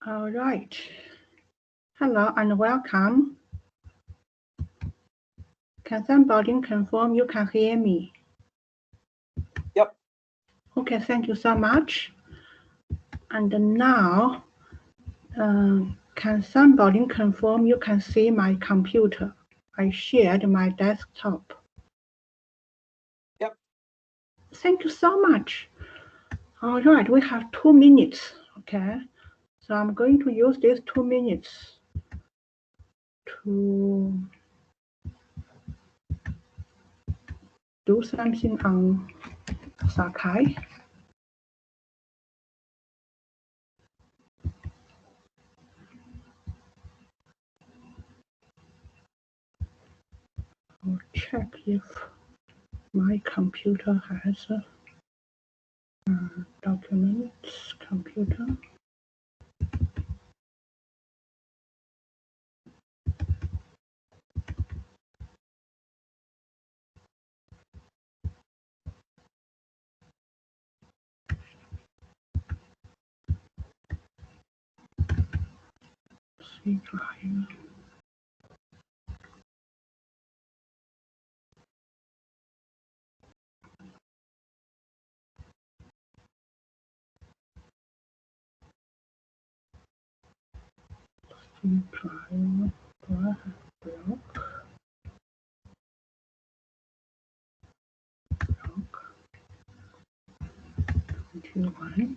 All right. Hello and welcome. Can somebody confirm you can hear me? Yep. Okay, thank you so much. And now, can somebody confirm you can see my computer? I shared my desktop. Yep. Thank you so much. All right, we have 2 minutes, okay? So I'm going to use these 2 minutes to do something on Sakai. I'll check if my computer has documents, computer. C drive. C drive. Block. 21.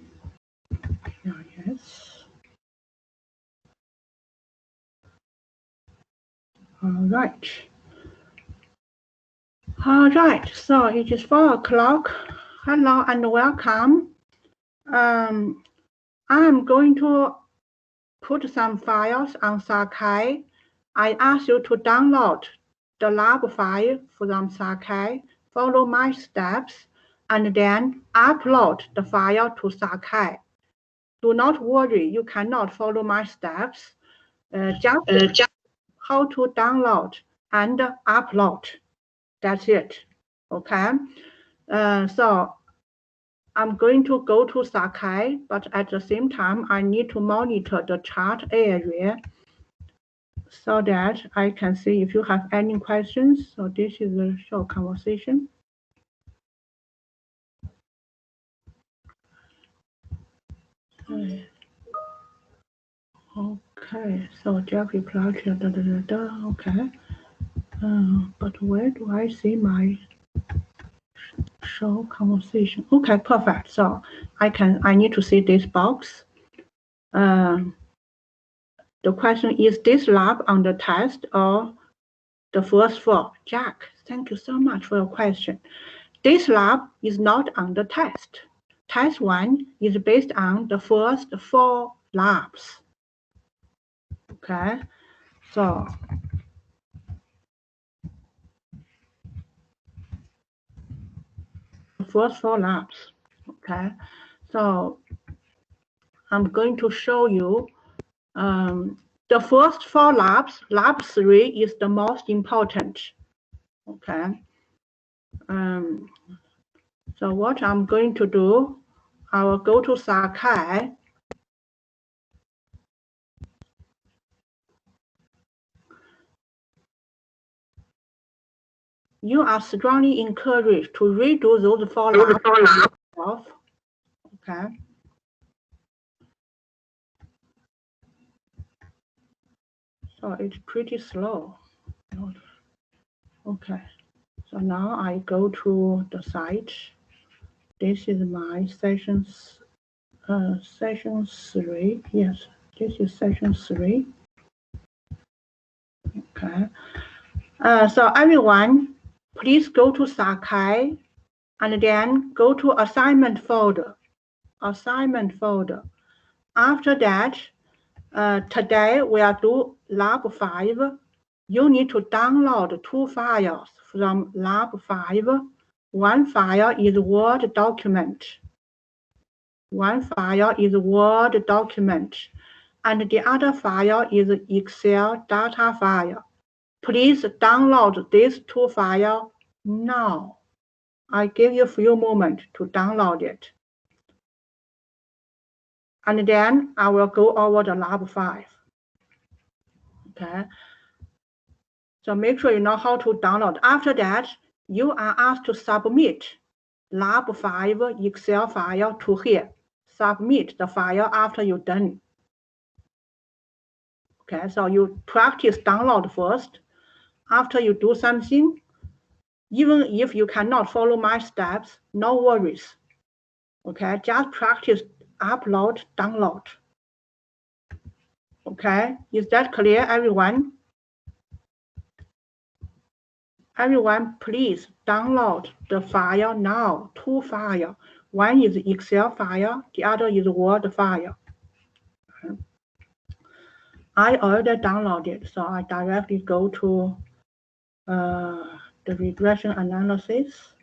Yes. All right. All right. So it is 4 o'clock. Hello and welcome. I'm going to put some files on Sakai. I ask you to download the lab file from Sakai, follow my steps, and then upload the file to Sakai. Do not worry, you cannot follow my steps. Just how to download and upload. That's it. Okay. So I'm going to go to Sakai, but at the same time, I need to monitor the chat area so that I can see if you have any questions. So this is a short conversation. Okay, so Jeffrey project, okay. But where do I see my show conversation? Okay, perfect. So I need to see this box. The question is this lab on the test or the first 4? Jack, thank you so much for your question. This lab is not on the test. Test 1 is based on the first 4 labs. Okay, so the first 4 labs. Okay, so I'm going to show you the first 4 labs. Lab 3 is the most important. Okay. So what I'm going to do, I will go to Sakai. You are strongly encouraged to redo those 4 labs. Okay. So it's pretty slow. Okay. So now I go to the site. This is my sessions. Session 3. Yes, this is session 3. Okay. So everyone, please go to Sakai and then go to assignment folder. Assignment folder. After that, today we'll do lab 5. You need to download 2 files from lab 5. One file is Word document. One file is Word document, and the other file is Excel data file. Please download these 2 files now. I give you a few moments to download it. and then I will go over the lab 5. Okay. So make sure you know how to download. After that, you are asked to submit lab 5 Excel file to here. Submit the file after you're done. Okay, so you practice download first. After you do something, even if you cannot follow my steps, no worries. Okay, just practice upload, download. Okay, is that clear, everyone? Everyone, please download the file now, 2 files. One is Excel file, the other is Word file. I already downloaded, so I directly go to the regression analysis.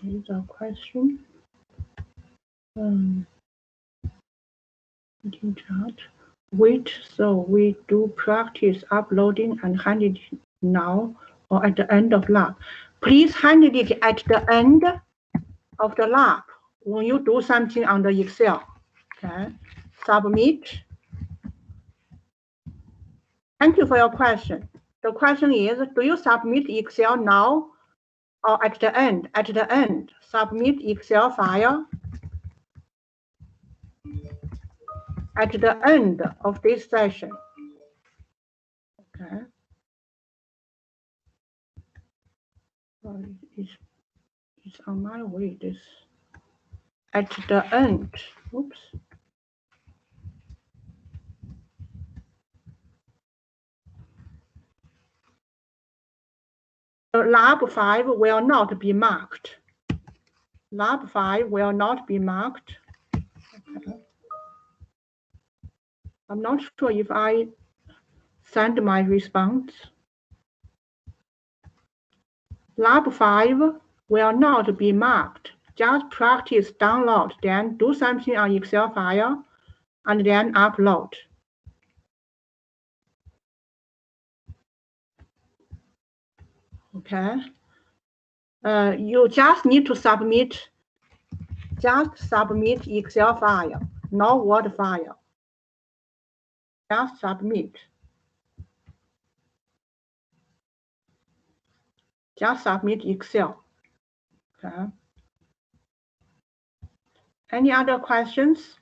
Here's a question. Chat. Wait, so we do practice uploading and hand it now or at the end of lab. Please hand it at the end of the lab when you do something on the Excel. Okay, submit. Thank you for your question. The question is, do you submit Excel now or at the end? At the end, submit Excel file. At the end of this session. Okay. Well, it's on my way. This at the end. Oops. Lab 5 will not be marked. Lab 5 will not be marked. Okay. I'm not sure if I send my response. Lab 5 will not be marked. Just practice download, then do something on Excel file, and then upload. Okay. You just need to submit. Just submit Excel file, no Word file. Just submit. Just submit Excel. Okay. Any other questions?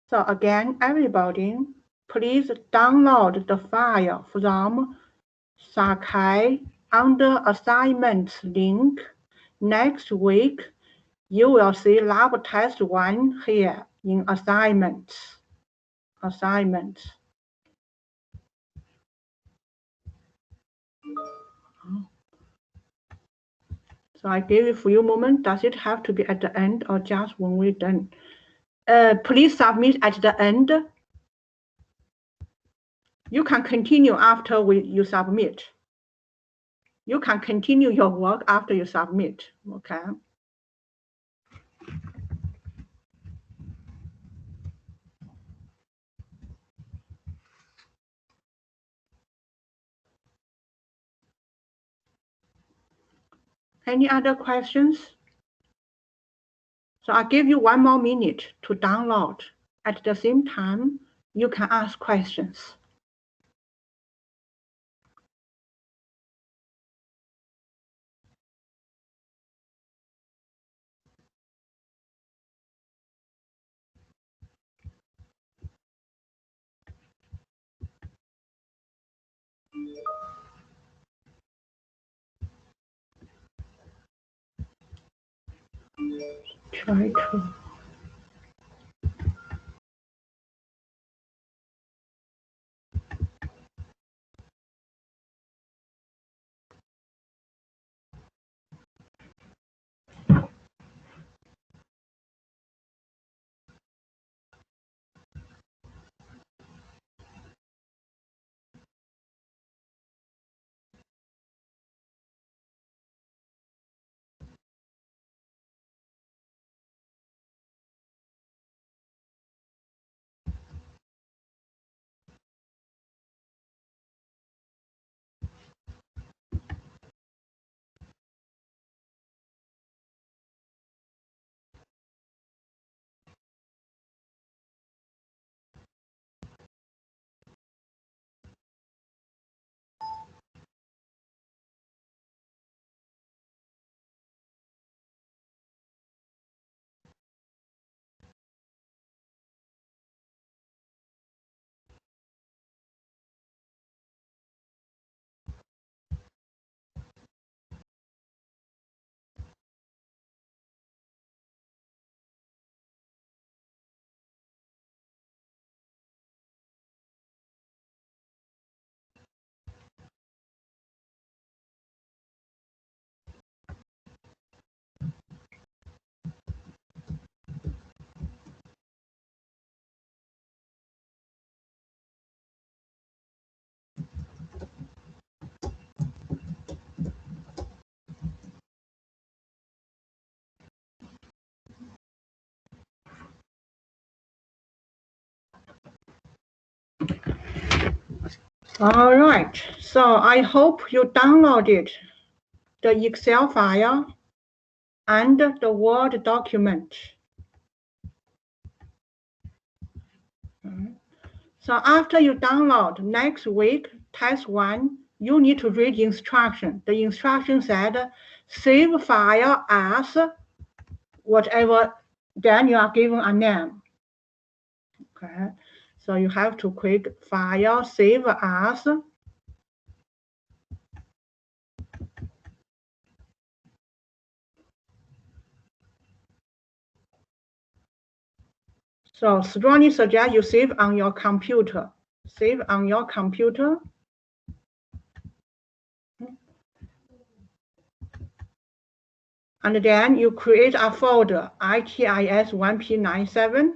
So again, everybody, please download the file from Sakai under assignments link. Next week, you will see lab test 1 here in assignments. Assignments. So I give you a few moments. Does it have to be at the end or just when we're done? Please submit at the end. You can continue after you submit. You can continue your work after you submit, okay? Any other questions? So I'll give you 1 more minute to download. At the same time, you can ask questions. try to. All right, so I hope you downloaded the Excel file and the Word document. So after you download, next week, test 1, you need to read instruction. The instruction said, save file as whatever, then you are given a name. Okay, so you have to click File, Save As. So strongly suggest you save on your computer. Save on your computer. And then you create a folder, ITIS1P97.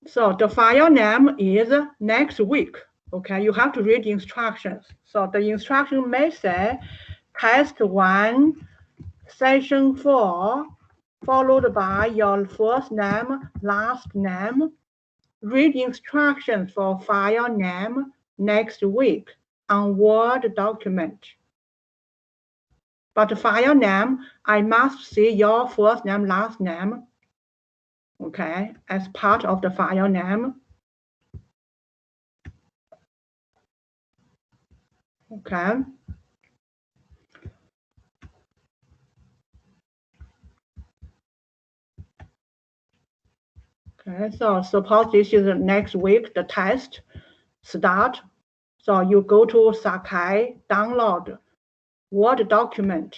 So the file name is next week. Okay, you have to read the instructions. So the instruction may say test 1, session 4, followed by your first name, last name. Read instructions for file name next week on Word document. But file name, I must see your first name, last name, okay, as part of the file name. Okay. Okay, so suppose this is next week, the test start. So you go to Sakai, download Word document,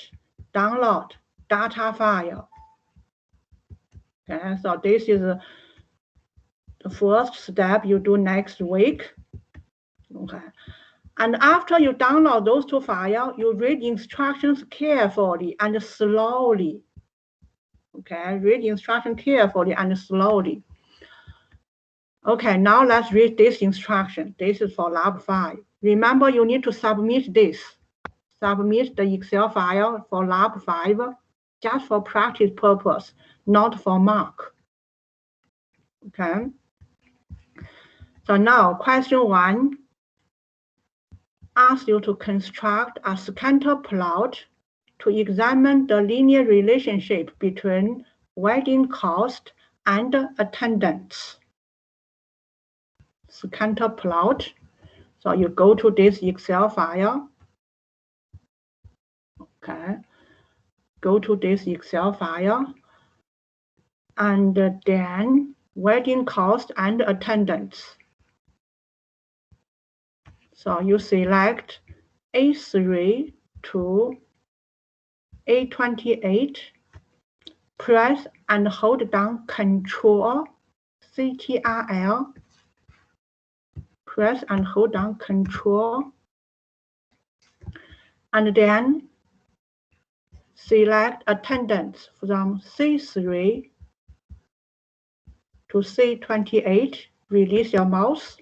download data file. Okay, so this is the first step you do next week. Okay, and after you download those two files, you read instructions carefully and slowly. Okay, read instructions carefully and slowly. Okay, now let's read this instruction. This is for lab 5. Remember, you need to submit this. Submit the Excel file for lab 5 just for practice purpose, not for mark. Okay. So now question 1 asks you to construct a scatter plot to examine the linear relationship between wedding cost and attendance. Scatter plot. So you go to this Excel file. Okay. Go to this Excel file. And then wedding cost and attendance. So you select A3 to A28, press and hold down Ctrl Ctrl, press and hold down Ctrl, and then select attendance from C3 to C28, release your mouse,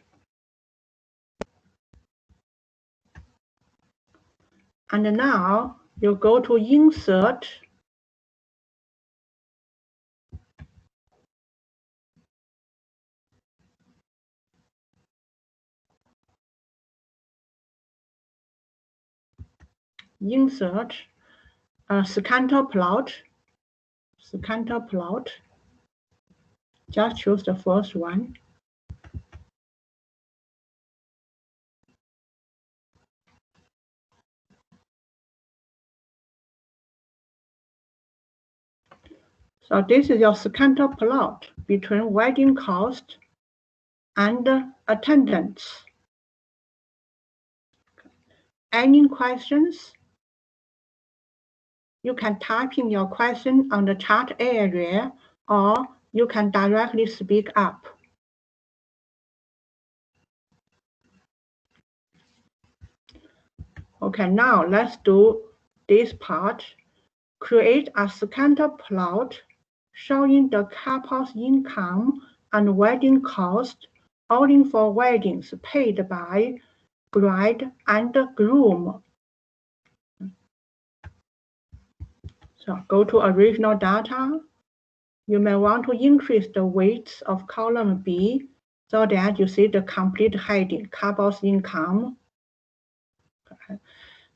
and now you go to Insert, scatter plot, just choose the first one. So this is your scatter plot between wedding cost and attendance. Any questions? You can type in your question on the chat area, or you can directly speak up. Okay, now let's do this part. Create a scatter plot showing the couple's income and wedding cost only for weddings paid by bride and groom. So go to original data. You may want to increase the weight of column B so that you see the complete heading, couple's income. Okay.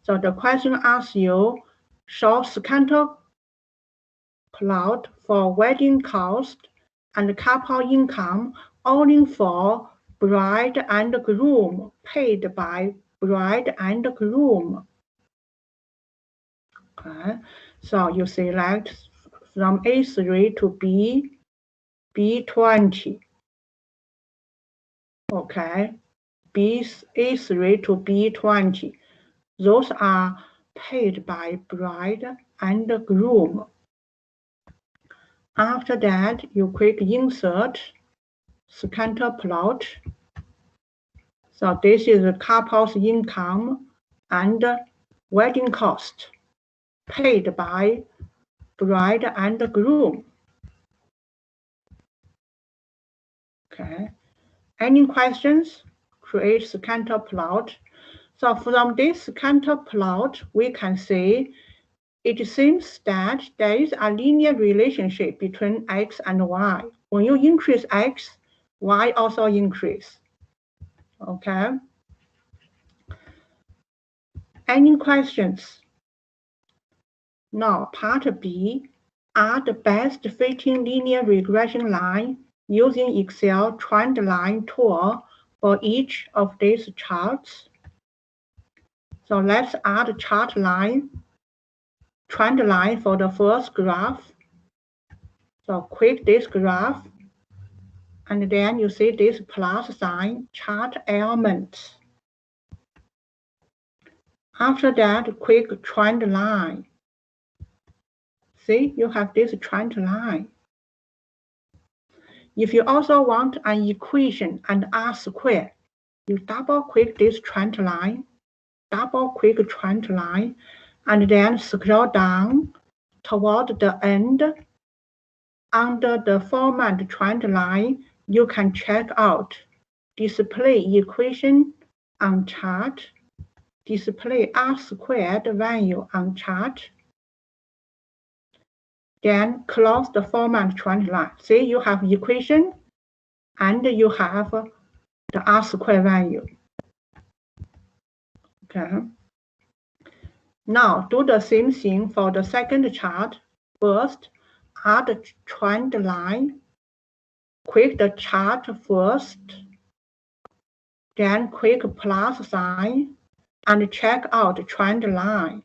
So the question asks you, show scatter plot for wedding cost and couple income only for bride and groom, paid by bride and groom. Okay, so you select from A3 to B20. Okay, A3 to B20. Those are paid by bride and groom. After that, you click Insert, Scatter Plot. So this is the couple's income and wedding cost paid by bride and groom. Okay. Any questions? Create scatter plot. So from this scatter plot, we can see it seems that there is a linear relationship between X and Y. When you increase X, Y also increase. Okay. Any questions? Now, part B, add the best fitting linear regression line using Excel trend line tool for each of these charts. So let's add a chart line, trend line for the first graph. So click this graph, and then you see this plus sign, chart element. After that, click trend line. See, you have this trend line. If you also want an equation and R square, you double click this trend line, double click trend line, and then scroll down toward the end. Under the format trend line, you can check out display equation on chart, display R squared value on chart, then close the format trend line. See, you have equation and you have the R square value. Okay. Now do the same thing for the second chart. First, add the trend line. Click the chart first, then click plus sign and check out the trend line.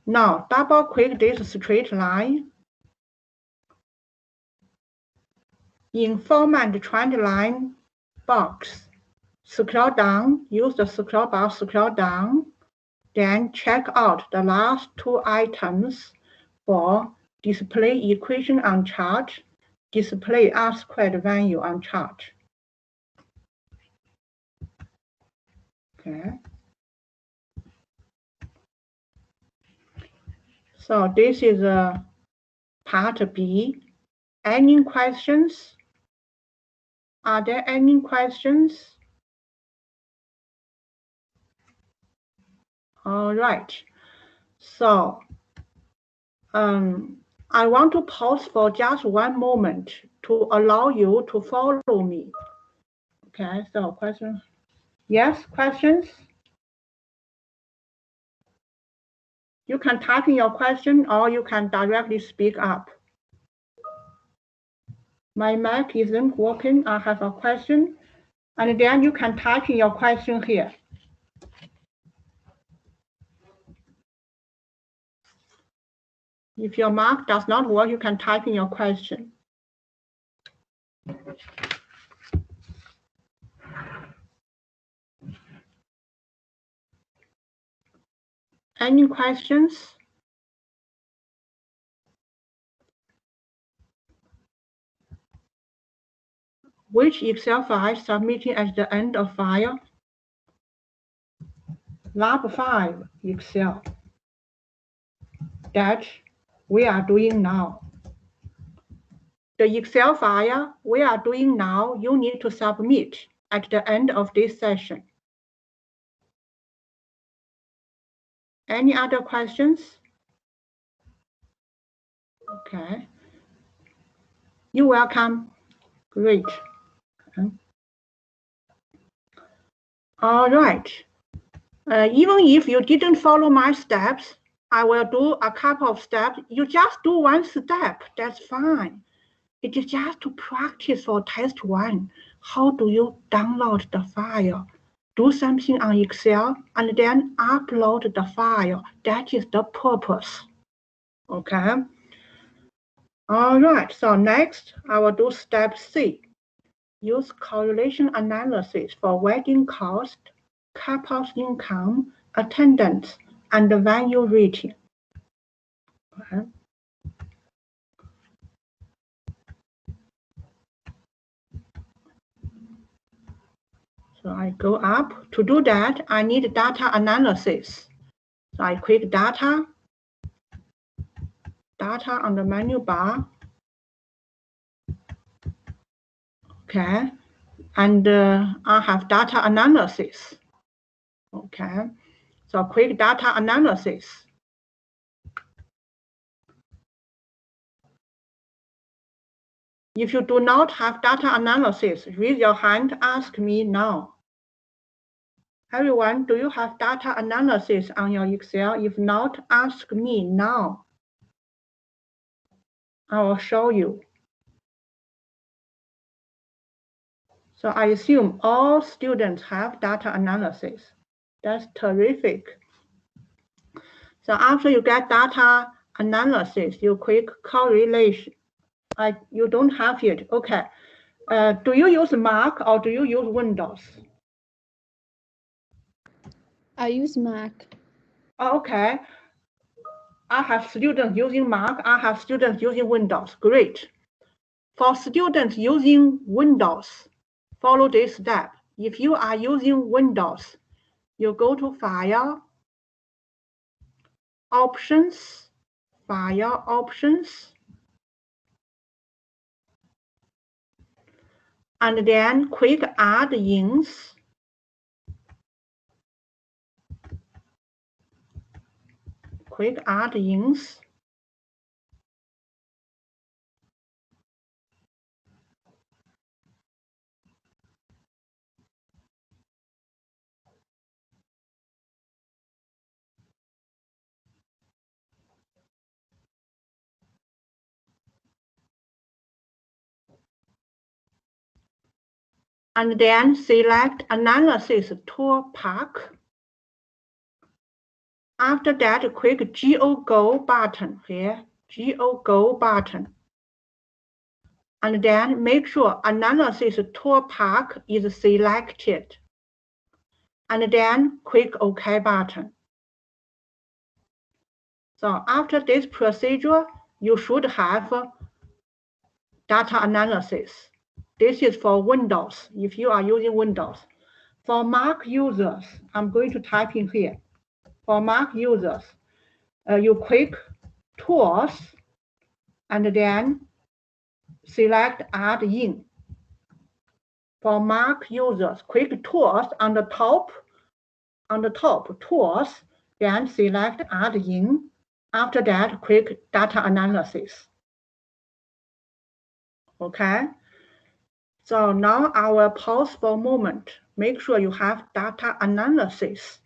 Now double click this straight line In format trend line box, scroll down, use the scroll bar, scroll down, then check out the last two items for display equation on chart, display R² value on chart. Okay. So this is part B. Any questions? Are there any questions? All right. So I want to pause for just one moment to allow you to follow me. Okay, so question. Yes, questions? You can type in your question or you can directly speak up. My mic isn't working. I have a question. And then you can type in your question here. If your mic does not work, you can type in your question. Any questions? Which Excel file submitting at the end of file? Lab 5 Excel. That we are doing now. The Excel file we are doing now, you need to submit at the end of this session. Any other questions? Okay. You're welcome. Great. Okay. All right. Even if you didn't follow my steps, I will do a couple of steps. You just do one step, that's fine. It is just to practice for test 1. How do you download the file? Do something on Excel and then upload the file. That is the purpose. Okay. All right. So next, I will do step C. Use correlation analysis for wedding cost, couple's income, attendance, and the venue rating. Okay. So I go up. To do that, I need data analysis. So I click data on the menu bar. Okay. And I have data analysis. Okay. So click data analysis. If you do not have data analysis, raise your hand, ask me now. Everyone, do you have data analysis on your Excel? If not, ask me now. I will show you. So I assume all students have data analysis. That's terrific. So after you get data analysis, you click correlation. You don't have it. Okay. Do you use Mac or do you use Windows? I use Mac. Oh, okay. I have students using Mac. I have students using Windows. Great. For students using Windows, follow this step. If you are using Windows, you go to File, Options, File, Options, and then click Add-ins. Click Add-ins. And then select Analysis Toolpack. After that, click GeoGo button here, GeoGo button. And then make sure analysis toolpath is selected. And then click OK button. So after this procedure, you should have data analysis. This is for Windows, if you are using Windows. For Mac users, I'm going to type in here. For Mac users, you click Tools, and then select Add In. For Mac users, click Tools on the top, Tools, then select Add In. After that, click Data Analysis. Okay. So now I will pause for a moment. Make sure you have data analysis.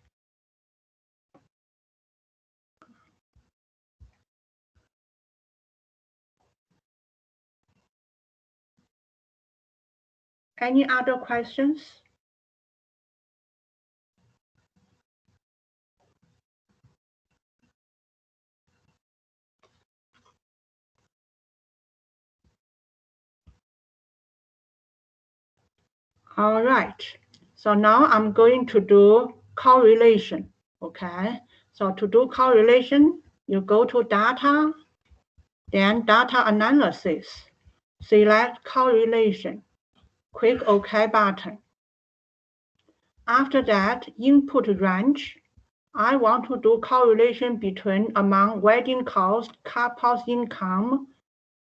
Any other questions? All right. So now I'm going to do correlation. Okay. So to do correlation, you go to data, then data analysis, select correlation, click OK button. After that, input range. I want to do correlation between among wedding cost, car park income,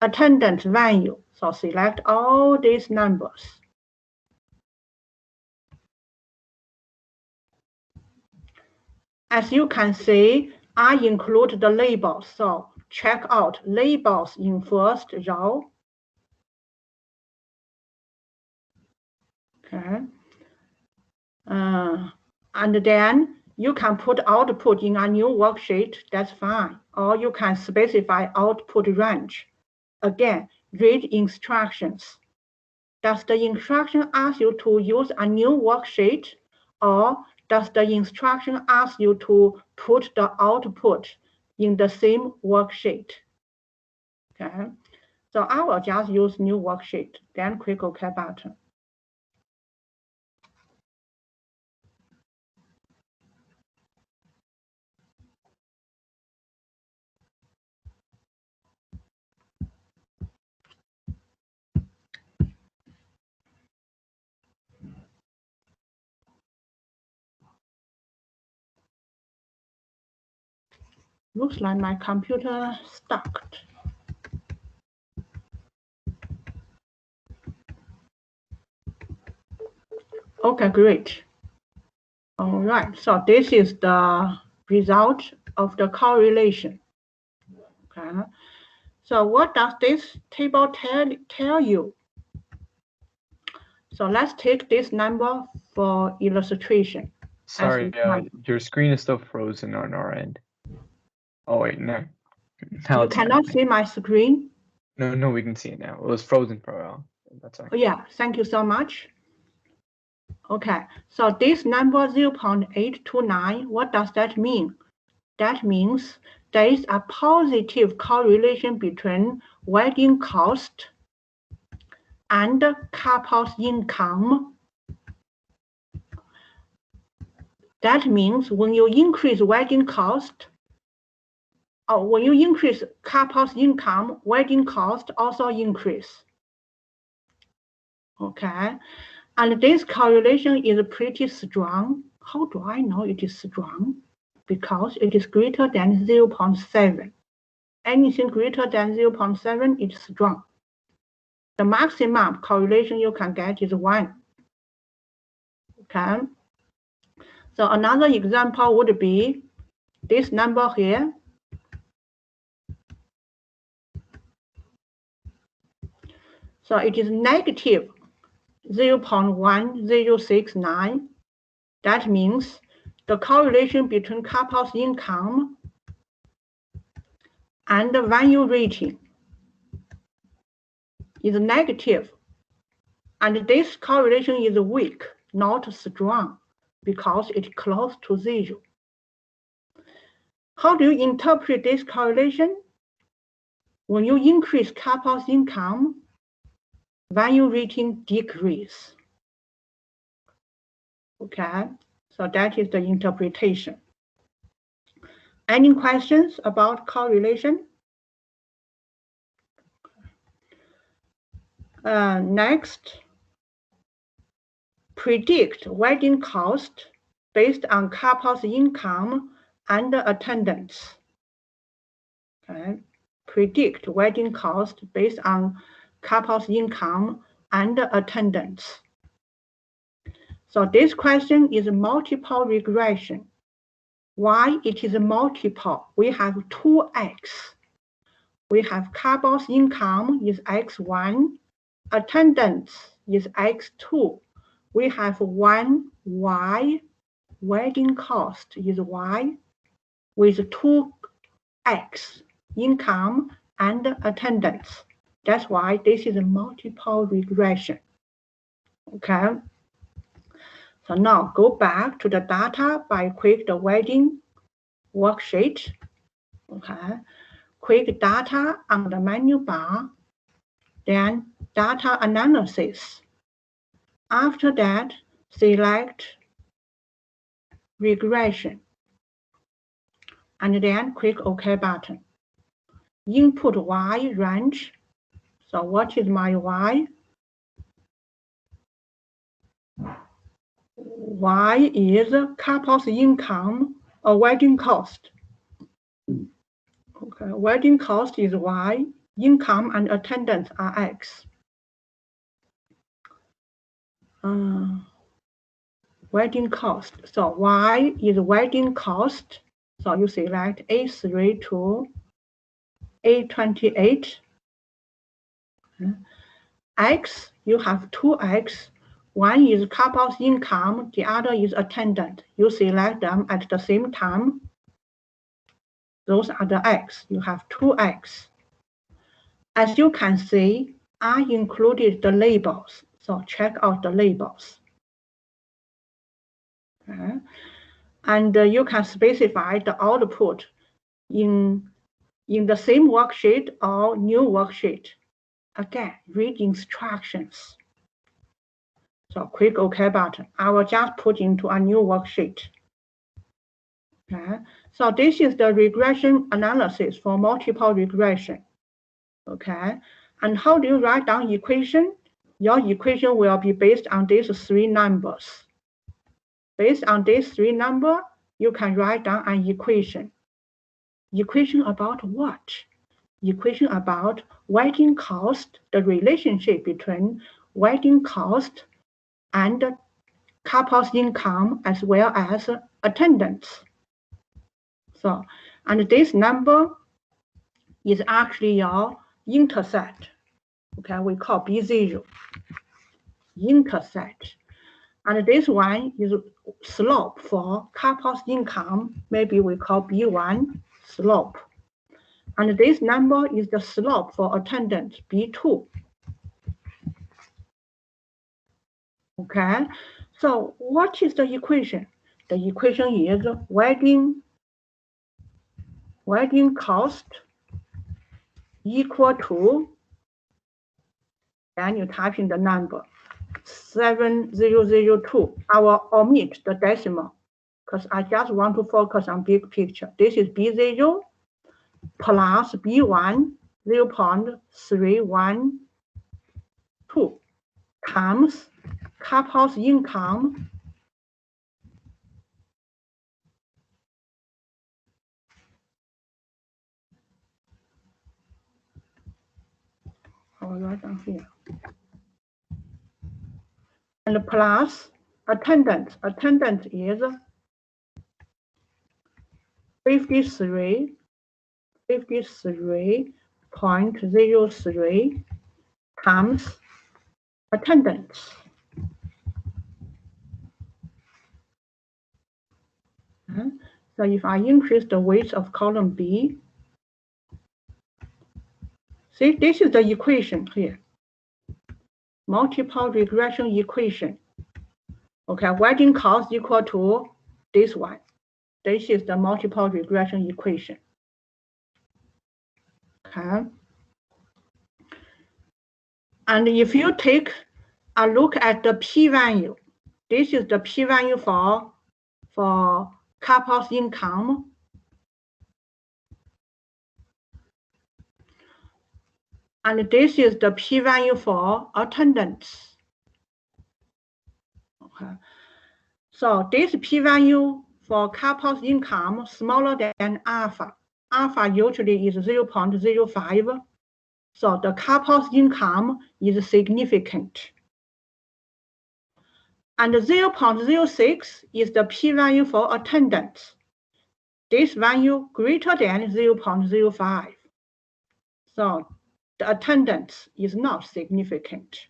attendance value. So select all these numbers. As you can see, I include the labels. So check out labels in first row. Okay. And then you can put output in a new worksheet, that's fine. Or you can specify output range. Again, read instructions. Does the instruction ask you to use a new worksheet, or does the instruction ask you to put the output in the same worksheet? Okay, so I will just use new worksheet, then click OK button. Looks like my computer stuck. Okay, great. All right, so this is the result of the correlation. Okay, so what does this table tell you? So let's take this number for illustration. Sorry, your screen is still frozen on our end. Oh wait, no. You cannot see my screen? No, we can see it now. It was frozen for a while. That's all. Oh, yeah, thank you so much. Okay, so this number 0.829, what does that mean? That means there is a positive correlation between wedding cost and couple's income. That means when you increase wedding cost, or when you increase couple's income, wedding cost also increase. Okay, and this correlation is pretty strong. How do I know it is strong? Because it is greater than 0.7. Anything greater than 0.7 is strong. The maximum correlation you can get is 1. Okay. So another example would be this number here. So it is negative 0.1069. That means the correlation between couple's income and the value rating is negative. And this correlation is weak, not strong, because it's close to 0. How do you interpret this correlation? When you increase couple's income, value rating decrease. Okay, so that is the interpretation. Any questions about correlation? Next, predict wedding cost based on couple's income and attendance. Okay. Predict wedding cost based on couple's income and attendance. So this question is multiple regression. Why it is multiple? We have 2x. We have couple's income is x1, attendance is x2. We have 1y, wedding cost is y, with 2x, income and attendance. That's why this is a multiple regression. Okay. So now go back to the data by click the wedding worksheet. Okay. Click data on the menu bar, then data analysis. After that, select regression, and then click OK button. Input Y range. So what is my Y? Y is couple's income or wedding cost. Okay, wedding cost is Y, income and attendance are X. Wedding cost. So Y is wedding cost. So you select A3 to A28. X, you have 2X. One is couple's income, the other is attendant. You select them at the same time. Those are the X. You have 2X. As you can see, I included the labels. So check out the labels. Okay. And you can specify the output in the same worksheet or new worksheet. Again, read instructions. So click OK button. I will just put into a new worksheet. Okay. So this is the regression analysis for multiple regression. Okay. And how do you write down equation? Your equation will be based on these 3 numbers. Based on these 3 numbers, you can write down an equation. Equation about what? Equation about wedding cost, the relationship between wedding cost and couple's income as well as attendance. So, and this number is actually your intercept. Okay, we call B0, intercept. And this one is slope for couple's income. Maybe we call B1, slope. And this number is the slope for attendance, B2. Okay, so what is the equation? The equation is wedding cost equal to, then you type in the number 7002. I will omit the decimal because I just want to focus on big picture. This is B0 plus B1 0.312 times couple's income right down here, and plus attendance. Attendance is 53.03 times attendance. So if I increase the weight of column B, see, this is the equation here. Multiple regression equation. Okay, wedding cost equal to this one. This is the multiple regression equation. Okay. And if you take a look at the p-value, this is the p-value for couples income. And this is the p-value for attendance. Okay. So this p-value for couples income smaller than alpha. Alpha usually is 0.05. So the couples income is significant. And 0.06 is the p-value for attendance. This value greater than 0.05. So the attendance is not significant.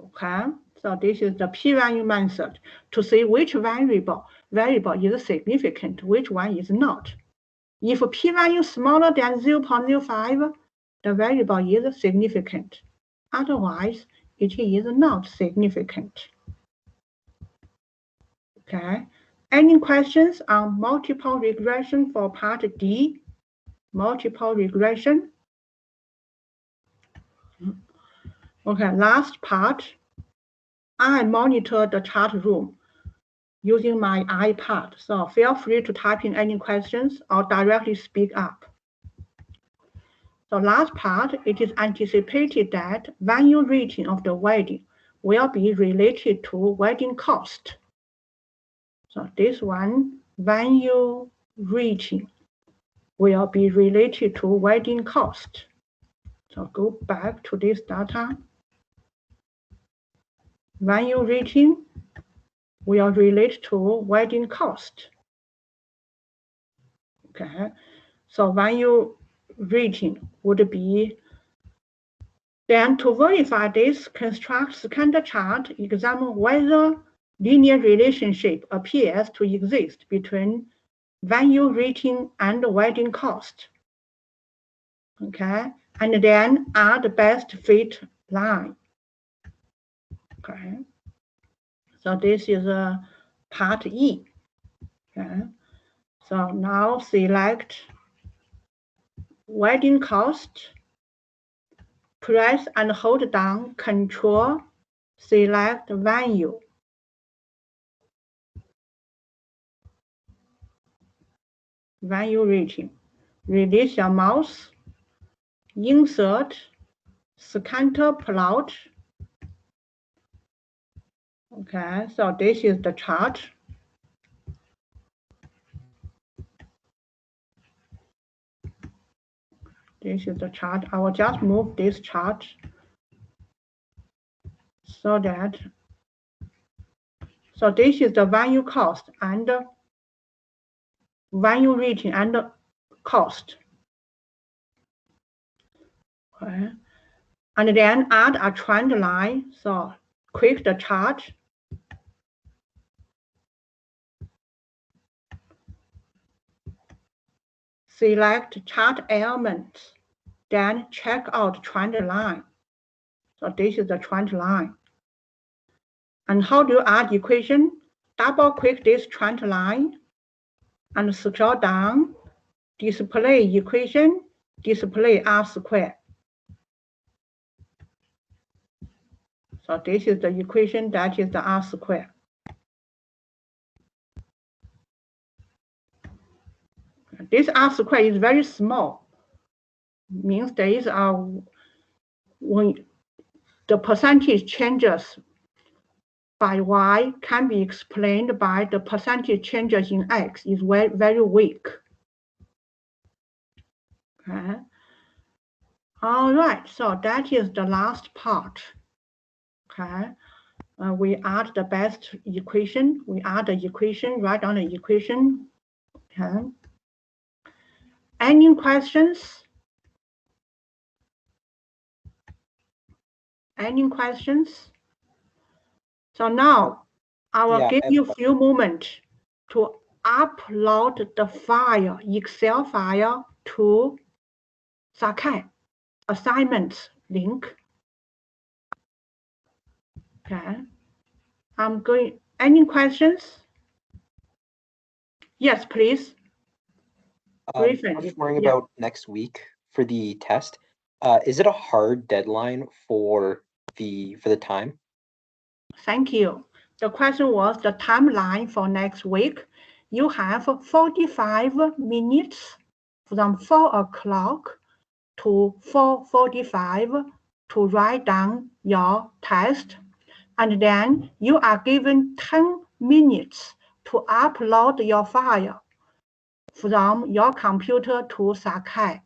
Okay, so this is the p-value method to see which variable is significant, which one is not. If p-value smaller than 0.05, the variable is significant. Otherwise, it is not significant. Okay, any questions on multiple regression for part D? Multiple regression. Okay, last part. I monitor the chat room using my iPad, so feel free to type in any questions or directly speak up. So last part, it is anticipated that value rating of the wedding will be related to wedding cost. So this one, value rating will be related to wedding cost. So go back to this data. Value rating will relate to wedding cost. Okay, so value rating would be, then to verify this, construct scatter chart, examine whether linear relationship appears to exist between value rating and wedding cost. Okay, and then add the best fit line. Okay, so this is part E. Okay, so now select wedding cost, press and hold down Control, select value. Value rating. Release your mouse, insert, scatter plot. Okay, so this is the chart. This is the chart. I will just move this chart so that, so this is the value cost and value rating and cost. Okay. And then add a trend line. So click the chart. Select chart elements, then check out trend line. So this is the trend line. And how do you add equation? Double click this trend line and scroll down, display equation, display R square. So this is the equation, that is the R square. This R square is very small, means there is when the percentage changes by Y can be explained by the percentage changes in X is very, very weak. Okay. All right, so that is the last part. Okay. We add the best equation. We add the equation, write down the equation. Okay. Any questions? Any questions? So now I will give you a few moments to upload the file, Excel file to Sakai assignments link. Okay. I'm going, any questions? Yes, please. I'm just worrying about next week for the test. Is it a hard deadline for the time? Thank you. The question was the timeline for next week. You have 45 minutes from 4 o'clock to 4:45 to write down your test. And then you are given 10 minutes to upload your file from your computer to Sakai.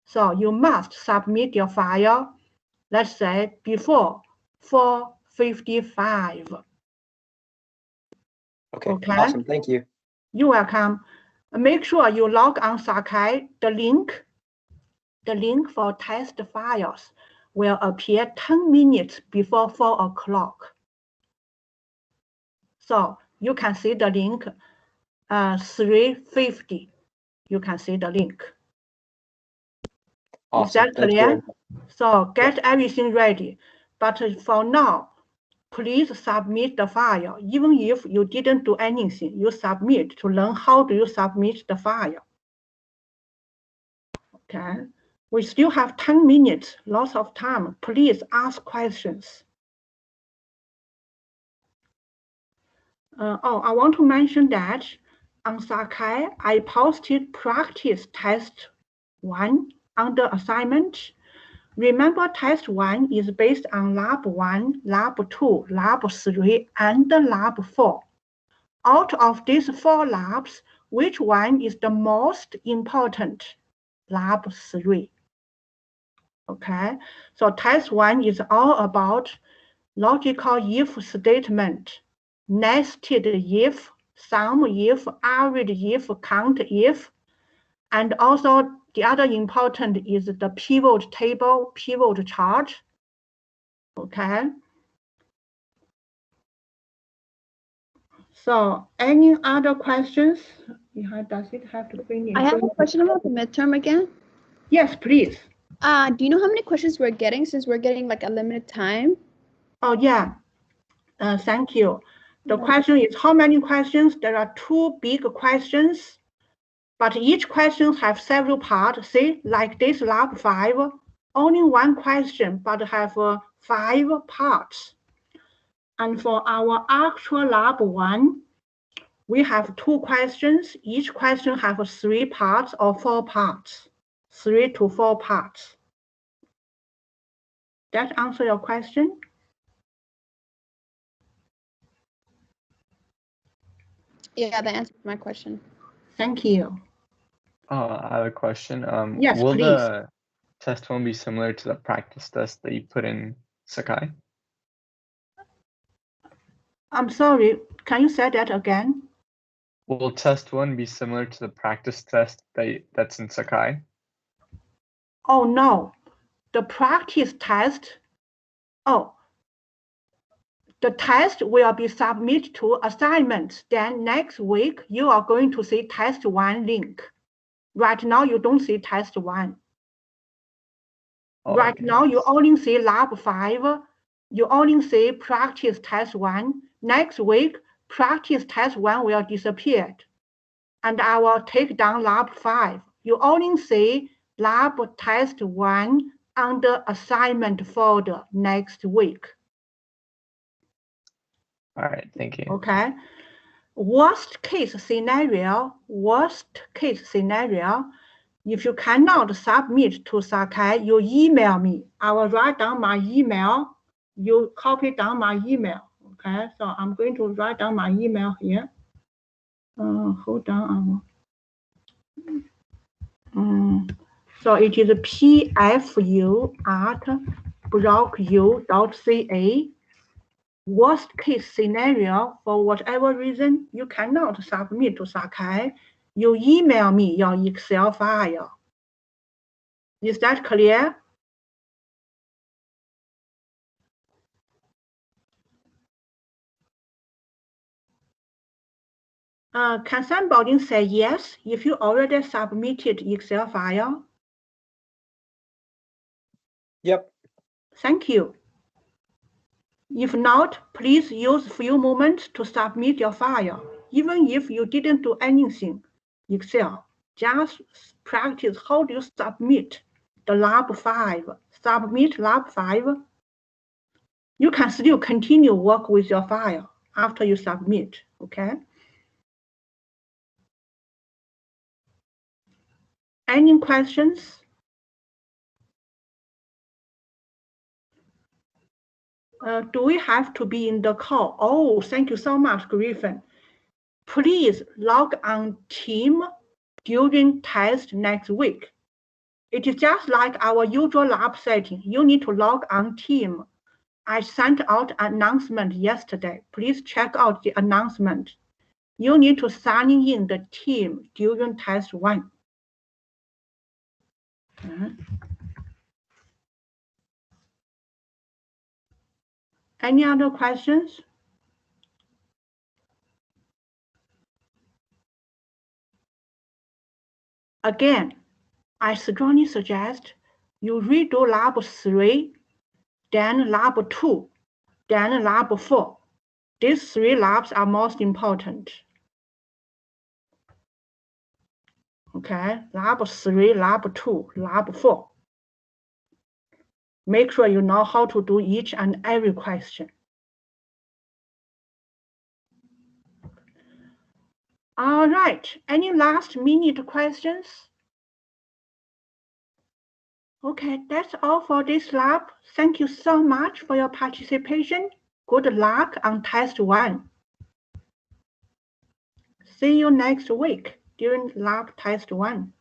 So you must submit your file, let's say, before 4:55. Okay, awesome. Thank you. You're welcome. Make sure you log on Sakai. The link for test files will appear 10 minutes before 4 o'clock. So you can see the link 3:50. You can see the link. Awesome. Is that clear? So get everything ready. But for now, please submit the file. Even if you didn't do anything, you submit to learn how do you submit the file. Okay. We still have 10 minutes, lots of time. Please ask questions. I want to mention that on Sakai, I posted practice test 1 under assignment. Remember, test 1 is based on lab 1, lab 2, lab 3, and lab 4. Out of these 4 labs, which one is the most important? Lab 3. Okay, so test 1 is all about logical if statement, nested if, sum if, average if, count if, and also the other important is the pivot table, pivot chart. Okay. So any other questions? Does it have to finish? I have a question about the midterm again. Yes, please. Do you know how many questions we're getting since we're getting like a limited time? Oh, yeah. Thank you. The question is how many questions? There are 2 big questions, but each question has several parts. See, like this lab 5, only 1 question, but have 5 parts. And for our actual lab 1, we have 2 questions. Each question has 3 parts or 4 parts, 3 to 4 parts. That answer your question? Yeah, that answers my question. Thank you. I have a question. Yes, will please. the test 1 be similar to the practice test that you put in Sakai? I'm sorry, can you say that again? Will test 1 be similar to the practice test that's in Sakai? Oh, no. The practice test, the test will be submitted to assignments. Then next week, you are going to see test 1 link. Right now, you don't see test 1. Oh, right okay. now, you only see lab 5. You only see practice test 1. Next week, practice test 1 will disappear. And I will take down lab 5. You only see lab test 1 under assignment folder next week. All right, thank you. Okay. Worst case scenario, if you cannot submit to Sakai, you email me. I will write down my email. You copy down my email. Okay, so I'm going to write down my email here. Hold on. So it is pfu@blocku.ca. Worst case scenario, for whatever reason, you cannot submit to Sakai, you email me your Excel file. Is that clear? Can somebody say yes if you already submitted Excel file? Yep. Thank you. If not, please use a few moments to submit your file. Even if you didn't do anything, Excel, just practice how do you submit the lab 5, submit lab 5, you can still continue work with your file after you submit, okay? Any questions? Do we have to be in the call? Oh, thank you so much, Griffin. Please log on Team during test next week. It is just like our usual lab setting. You need to log on Team. I sent out an announcement yesterday. Please check out the announcement. You need to sign in the team during test 1. Any other questions? Again, I strongly suggest you redo lab 3, then lab 2, then lab 4. These 3 labs are most important. Okay, lab 3, lab 2, lab 4. Make sure you know how to do each and every question. All right, any last minute questions? Okay, that's all for this lab. Thank you so much for your participation. Good luck on test 1. See you next week during lab test 1.